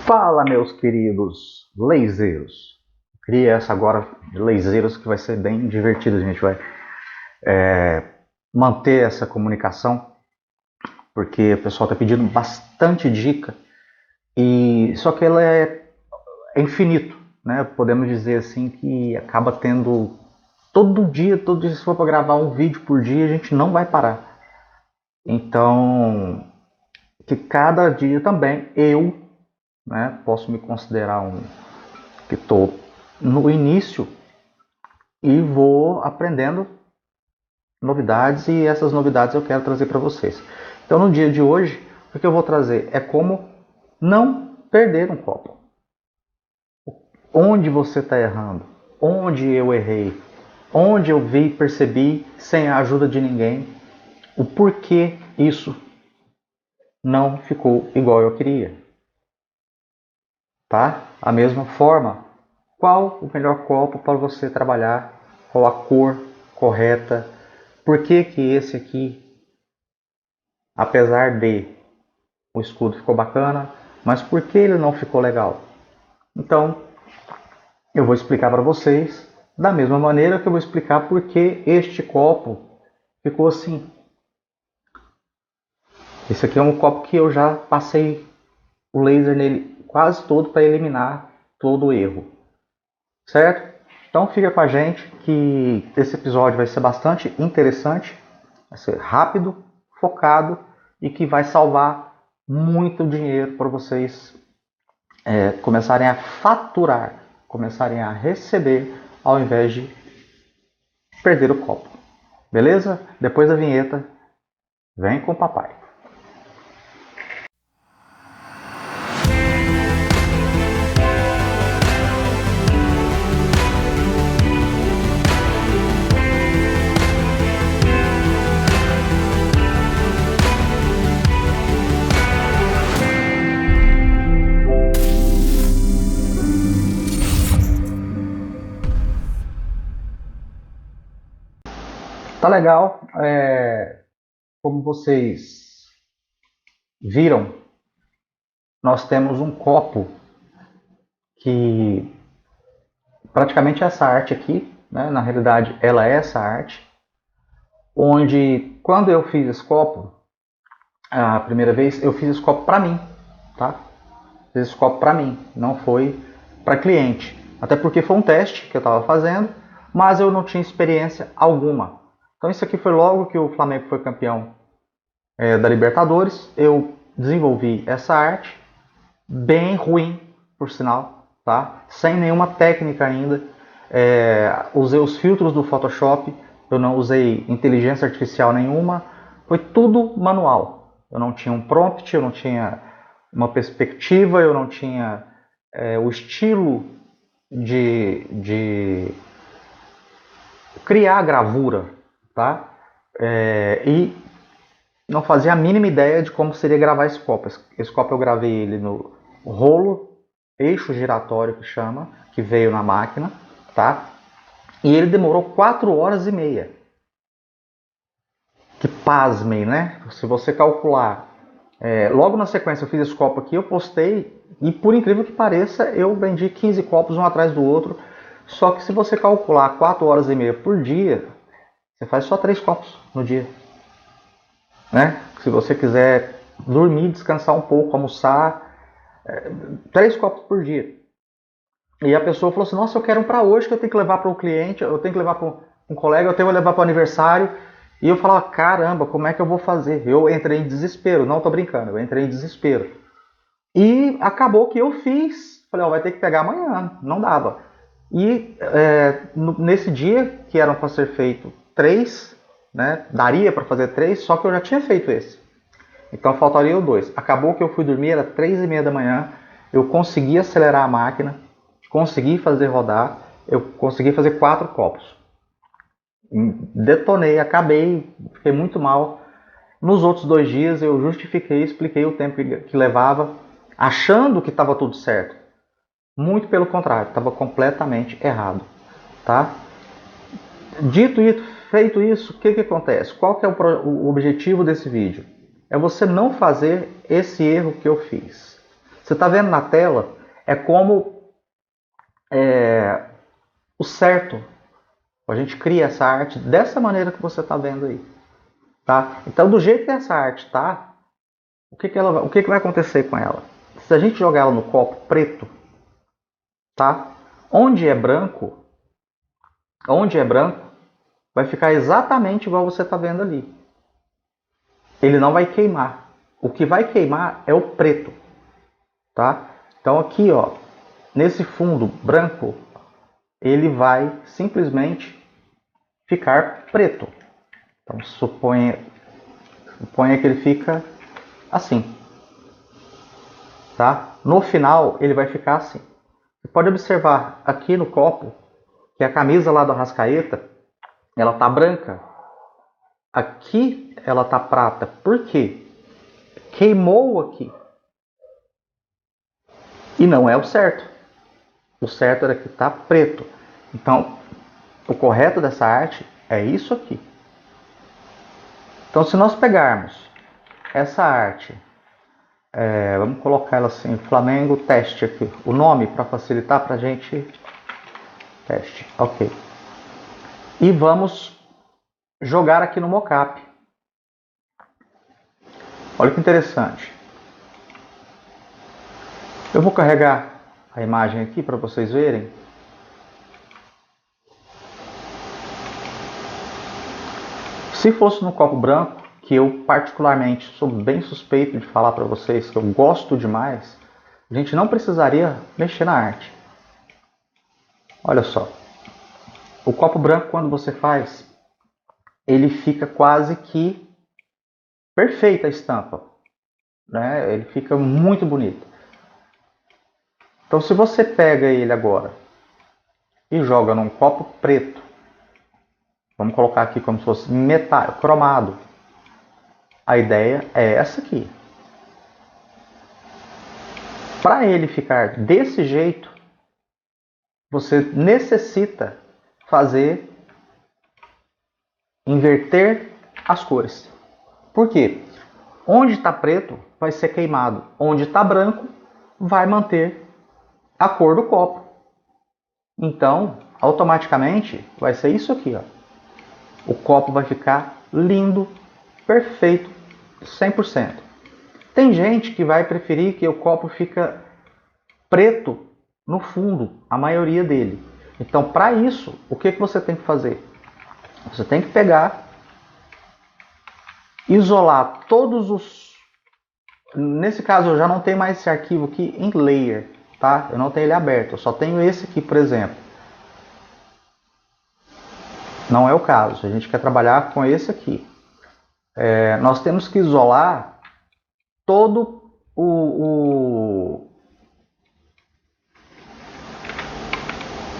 Fala, meus queridos laseiros. Cria essa agora de laseiros que vai ser bem divertido. A gente vai manter essa comunicação porque o pessoal está pedindo bastante dica e só que ela é infinito, né? Podemos dizer assim que acaba tendo todo dia, se for para gravar um vídeo por dia, a gente não vai parar. Então, que cada dia também eu, né, posso me considerar que estou no início e vou aprendendo novidades e essas novidades eu quero trazer para vocês. Então no dia de hoje, o que eu vou trazer é como não perder um copo. Onde você está errando, onde eu errei, onde eu vi e percebi sem a ajuda de ninguém, o porquê isso não ficou igual eu queria. Tá? A mesma forma, qual o melhor copo para você trabalhar, qual a cor correta, por que esse aqui, apesar de o escudo ficou bacana, mas por que ele não ficou legal? Então, eu vou explicar para vocês da mesma maneira que eu vou explicar por que este copo ficou assim. Esse aqui é um copo que eu já passei o laser nele quase todo para eliminar todo o erro, certo? Então fica com a gente que esse episódio vai ser bastante interessante, vai ser rápido, focado e que vai salvar muito dinheiro para vocês começarem a faturar, começarem a receber ao invés de perder o copo. Beleza? Depois da vinheta, vem com o papai. Tá legal, como vocês viram, nós temos um copo que praticamente é essa arte aqui, né? Na realidade ela é essa arte, onde quando eu fiz esse copo, a primeira vez eu fiz esse copo para mim, tá? Fiz esse copo para mim, não foi para cliente, até porque foi um teste que eu estava fazendo, mas eu não tinha experiência alguma. Então isso aqui foi logo que o Flamengo foi campeão da Libertadores. Eu desenvolvi essa arte, bem ruim, por sinal, tá? Sem nenhuma técnica ainda. Usei os filtros do Photoshop, eu não usei inteligência artificial nenhuma, foi tudo manual. Eu não tinha um prompt, eu não tinha uma perspectiva, eu não tinha o estilo de criar gravura, tá? E não fazia a mínima ideia de como seria gravar esse copo. Esse copo eu gravei ele no rolo, eixo giratório que chama, que veio na máquina, tá? E ele demorou 4 horas e meia. Que pasmem, né? Se você calcular, logo na sequência eu fiz esse copo aqui, eu postei, e por incrível que pareça, eu vendi 15 copos um atrás do outro. Só que se você calcular 4 horas e meia por dia, você faz só 3 copos no dia, né? Se você quiser dormir, descansar um pouco, almoçar, 3 copos por dia. E a pessoa falou assim, nossa, eu quero um para hoje, que eu tenho que levar para o cliente, eu tenho que levar para um colega, eu tenho que levar para o aniversário. E eu falava, caramba, como é que eu vou fazer? Eu entrei em desespero, não tô brincando, eu entrei em desespero. E acabou que eu fiz, falei, vai ter que pegar amanhã, não dava. E nesse dia, que eram para ser feito 3, né, daria para fazer 3, só que eu já tinha feito esse. Então faltaria o 2. Acabou que eu fui dormir, era 3h30 da manhã, eu consegui acelerar a máquina, consegui fazer rodar, eu consegui fazer 4 copos. Detonei, acabei, fiquei muito mal. Nos outros 2 dias eu justifiquei, expliquei o tempo que levava, achando que estava tudo certo. Muito pelo contrário, estava completamente errado, tá? Dito isso, feito isso, o que acontece? Qual que é o objetivo desse vídeo? É você não fazer esse erro que eu fiz. Você está vendo na tela, é como o certo. A gente cria essa arte dessa maneira que você está vendo aí. Tá? Então, do jeito que essa arte está, o que vai acontecer com ela? Se a gente jogar ela no copo preto, tá? Onde é branco, vai ficar exatamente igual você está vendo ali. Ele não vai queimar. O que vai queimar é o preto, tá? Então aqui, ó, nesse fundo branco, ele vai simplesmente ficar preto. Então suponha que ele fica assim, tá? No final ele vai ficar assim. Você pode observar aqui no copo que a camisa lá do Arrascaeta, ela tá branca. Aqui ela tá prata. Por quê? Queimou aqui. E não é o certo. O certo era que tá preto. Então, o correto dessa arte é isso aqui. Então, se nós pegarmos essa arte, vamos colocar ela assim, Flamengo Teste aqui, o nome para facilitar para a gente, teste, ok. E vamos jogar aqui no mockup. Olha que interessante. Eu vou carregar a imagem aqui para vocês verem. Se fosse no copo branco, que eu particularmente sou bem suspeito de falar para vocês que eu gosto demais, a gente não precisaria mexer na arte. Olha só. O copo branco, quando você faz, ele fica quase que perfeita a estampa, né? Ele fica muito bonito. Então, se você pega ele agora e joga num copo preto, vamos colocar aqui como se fosse metal, cromado. A ideia é essa aqui. Para ele ficar desse jeito, você necessita inverter as cores. Por quê? Onde está preto vai ser queimado. Onde está branco vai manter a cor do copo. Então, automaticamente vai ser isso aqui, ó. O copo vai ficar lindo, perfeito, 100%. Tem gente que vai preferir que o copo fica preto no fundo, a maioria dele. Então, para isso, o que você tem que fazer? Você tem que pegar, isolar todos os... Nesse caso, eu já não tenho mais esse arquivo aqui em layer, tá? Eu não tenho ele aberto, eu só tenho esse aqui, por exemplo. Não é o caso, a gente quer trabalhar com esse aqui. Nós temos que isolar todo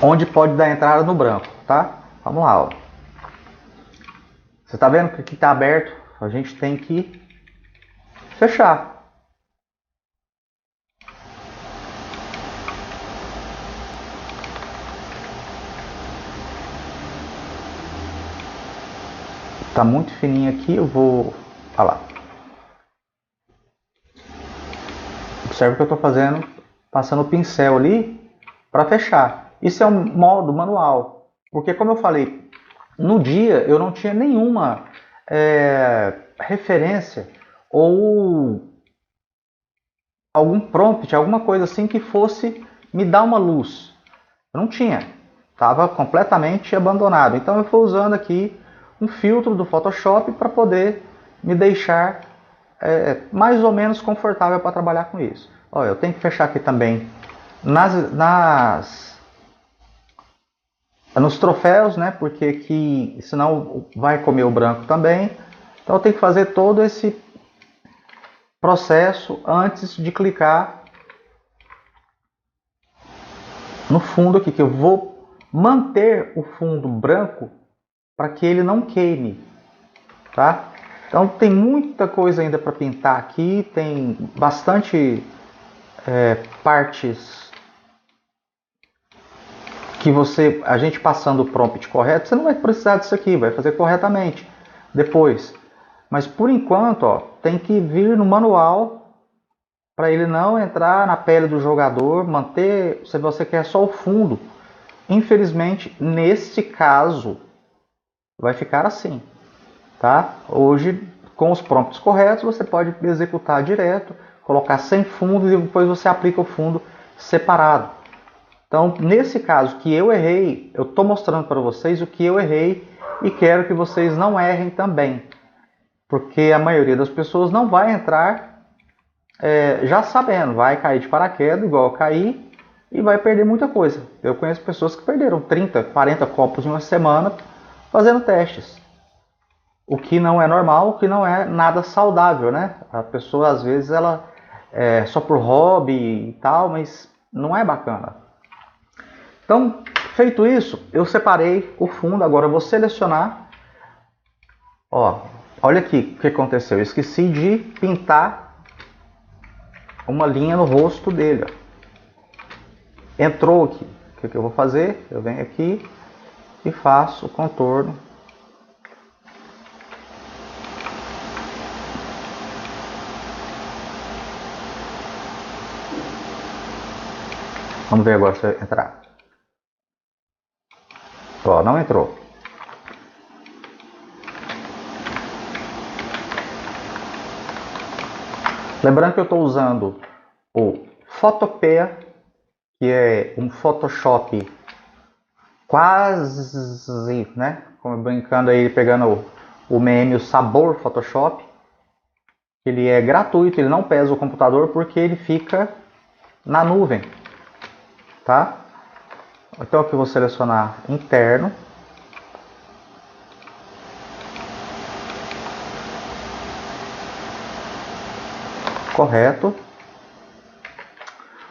onde pode dar entrada no branco, tá? Vamos lá, ó. Você tá vendo que aqui tá aberto? A gente tem que fechar. Tá muito fininho aqui, eu vou... Olha lá. Observe que eu tô fazendo, passando o pincel ali para fechar. Isso é um modo manual. Porque como eu falei, no dia eu não tinha nenhuma referência ou algum prompt, alguma coisa assim que fosse me dar uma luz. Eu não tinha. Estava completamente abandonado. Então eu fui usando aqui um filtro do Photoshop para poder me deixar mais ou menos confortável para trabalhar com isso. Ó, eu tenho que fechar aqui também nos troféus, né? Porque aqui, senão vai comer o branco também. Então eu tenho que fazer todo esse processo antes de clicar no fundo aqui, que eu vou manter o fundo branco para que ele não queime, tá? Então tem muita coisa ainda para pintar aqui, tem bastante partes que a gente passando o prompt correto, você não vai precisar disso aqui, vai fazer corretamente depois. Mas por enquanto, ó, tem que vir no manual para ele não entrar na pele do jogador, manter, se você quer só o fundo. Infelizmente, neste caso, vai ficar assim, tá? Hoje, com os prompts corretos, você pode executar direto, colocar sem fundo e depois você aplica o fundo separado. Então, nesse caso que eu errei, eu estou mostrando para vocês o que eu errei e quero que vocês não errem também, porque a maioria das pessoas não vai entrar já sabendo, vai cair de paraquedas igual eu caí e vai perder muita coisa. Eu conheço pessoas que perderam 30, 40 copos em uma semana fazendo testes. O que não é normal, o que não é nada saudável, né? A pessoa às vezes ela só por hobby e tal, mas não é bacana. Então, feito isso, eu separei o fundo, agora eu vou selecionar. Ó, olha aqui o que aconteceu, eu esqueci de pintar uma linha no rosto dele. Ó. Entrou aqui, o que eu vou fazer? Eu venho aqui e faço o contorno. Vamos ver agora se vai entrar. Ó, não entrou. Lembrando que eu estou usando o Photopea, que é um Photoshop quase, né? Como brincando aí, pegando o meme, o sabor Photoshop. Ele é gratuito, ele não pesa o computador porque ele fica na nuvem, tá? Então aqui eu vou selecionar interno. Correto.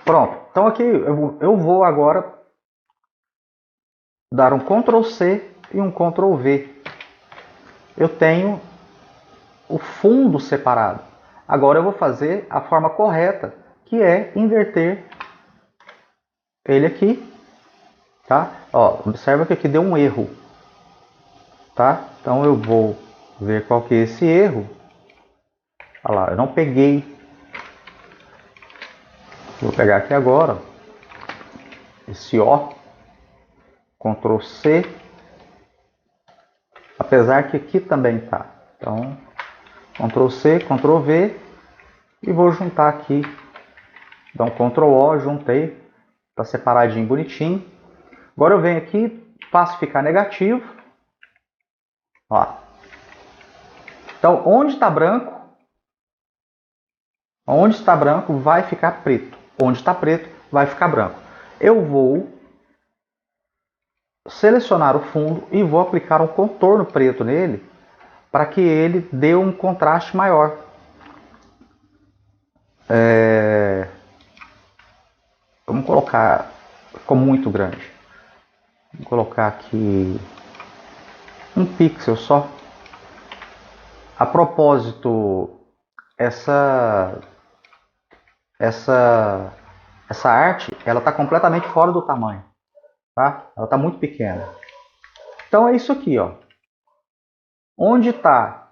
Pronto. Então aqui eu vou agora dar um Ctrl C e um Ctrl V. Eu tenho o fundo separado. Agora eu vou fazer a forma correta, que é inverter ele aqui, tá? Ó, observa que aqui deu um erro, tá? Então eu vou ver qual que é esse erro. Olha lá, eu não peguei. Vou pegar aqui agora esse O, Ctrl C, apesar que aqui também tá. Então, Ctrl C, Ctrl V e vou juntar aqui. Dá um Ctrl O, juntei, tá separadinho, bonitinho. Agora eu venho aqui, faço ficar negativo. Ó. Então, onde está branco vai ficar preto. Onde está preto vai ficar branco. Eu vou selecionar o fundo e vou aplicar um contorno preto nele para que ele dê um contraste maior. Vamos colocar, ficou muito grande. Vou colocar aqui um pixel só. A propósito, essa arte, ela está completamente fora do tamanho, tá? Ela está muito pequena. Então é isso aqui, ó. Onde está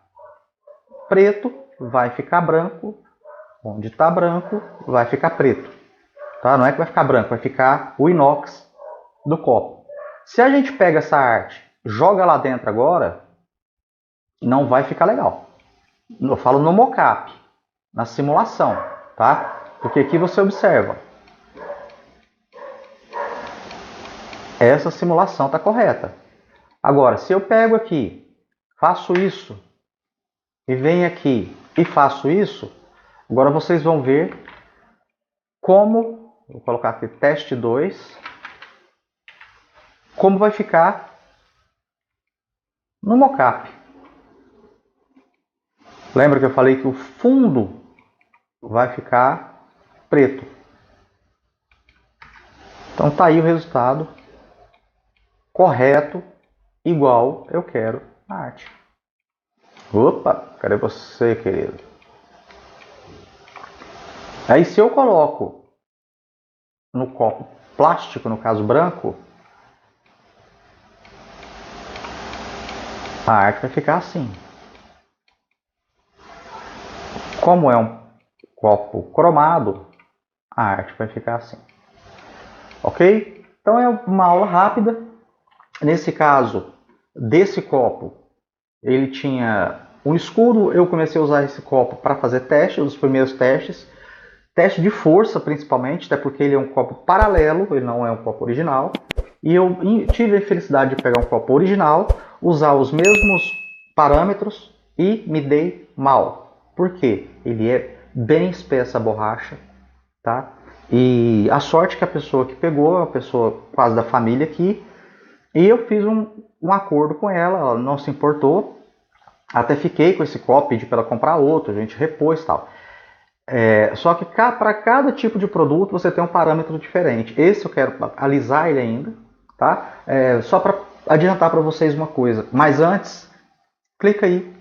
preto vai ficar branco, onde está branco vai ficar preto, tá? Não é que vai ficar branco, vai ficar o inox do copo. Se a gente pega essa arte, joga lá dentro agora, não vai ficar legal. Eu falo no mockup, na simulação, tá? Porque aqui você observa, essa simulação está correta. Agora, se eu pego aqui, faço isso, e venho aqui e faço isso, agora vocês vão ver como, vou colocar aqui teste 2, como vai ficar no mockup. Lembra que eu falei que o fundo vai ficar preto. Então tá aí o resultado correto, igual eu quero na arte. Opa, cadê você, querido? Aí se eu coloco no copo plástico, no caso branco, a arte vai ficar assim. Como é um copo cromado, a arte vai ficar assim. Ok? Então é uma aula rápida. Nesse caso, desse copo, ele tinha um escudo. Eu comecei a usar esse copo para fazer testes, os primeiros testes. Teste de força, principalmente, até porque ele é um copo paralelo, ele não é um copo original. E eu tive a infelicidade de pegar um copo original, usar os mesmos parâmetros e me dei mal. Por quê? Ele é bem espessa a borracha, tá? E a sorte que a pessoa que pegou, a pessoa quase da família aqui, e eu fiz um acordo com ela, ela não se importou, até fiquei com esse copo, pedi para ela comprar outro, a gente repôs e tal. Só que para cada tipo de produto você tem um parâmetro diferente. Esse eu quero alisar ele ainda, tá? Só para adiantar para vocês uma coisa, mas antes, clica aí,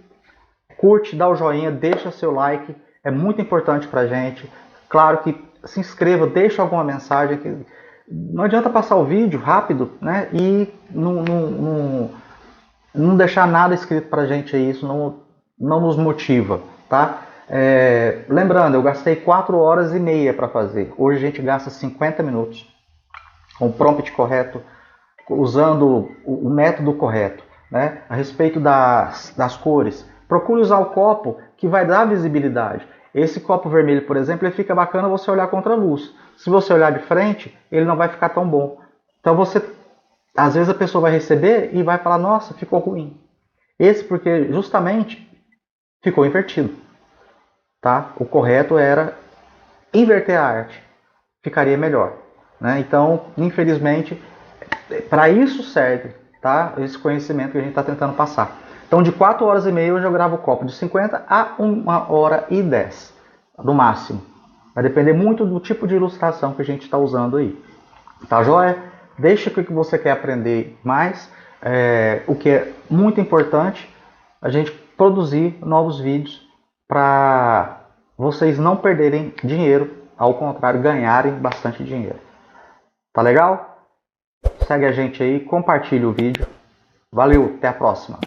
curte, dá o joinha, deixa seu like, é muito importante pra gente. Claro que se inscreva, deixa alguma mensagem, que não adianta passar o vídeo rápido, né? E não deixar nada escrito pra gente aí, isso não nos motiva, tá? Lembrando, eu gastei 4 horas e meia para fazer. Hoje a gente gasta 50 minutos com o prompt correto, usando o método correto, né? A respeito das cores. Procure usar o copo que vai dar visibilidade. Esse copo vermelho, por exemplo, ele fica bacana você olhar contra a luz. Se você olhar de frente, ele não vai ficar tão bom. Então às vezes a pessoa vai receber e vai falar, nossa, ficou ruim. Esse porque justamente ficou invertido, tá? O correto era inverter a arte, ficaria melhor, né? Então, infelizmente, para isso serve, tá? Esse conhecimento que a gente está tentando passar. Então, de 4 horas e meia, hoje eu gravo o copo de 50 a 1h10, no máximo. Vai depender muito do tipo de ilustração que a gente está usando aí. Tá joia? Deixa o que você quer aprender mais. O que é muito importante, a gente produzir novos vídeos para vocês não perderem dinheiro, ao contrário, ganharem bastante dinheiro. Tá legal? Segue a gente aí, compartilha o vídeo. Valeu, até a próxima.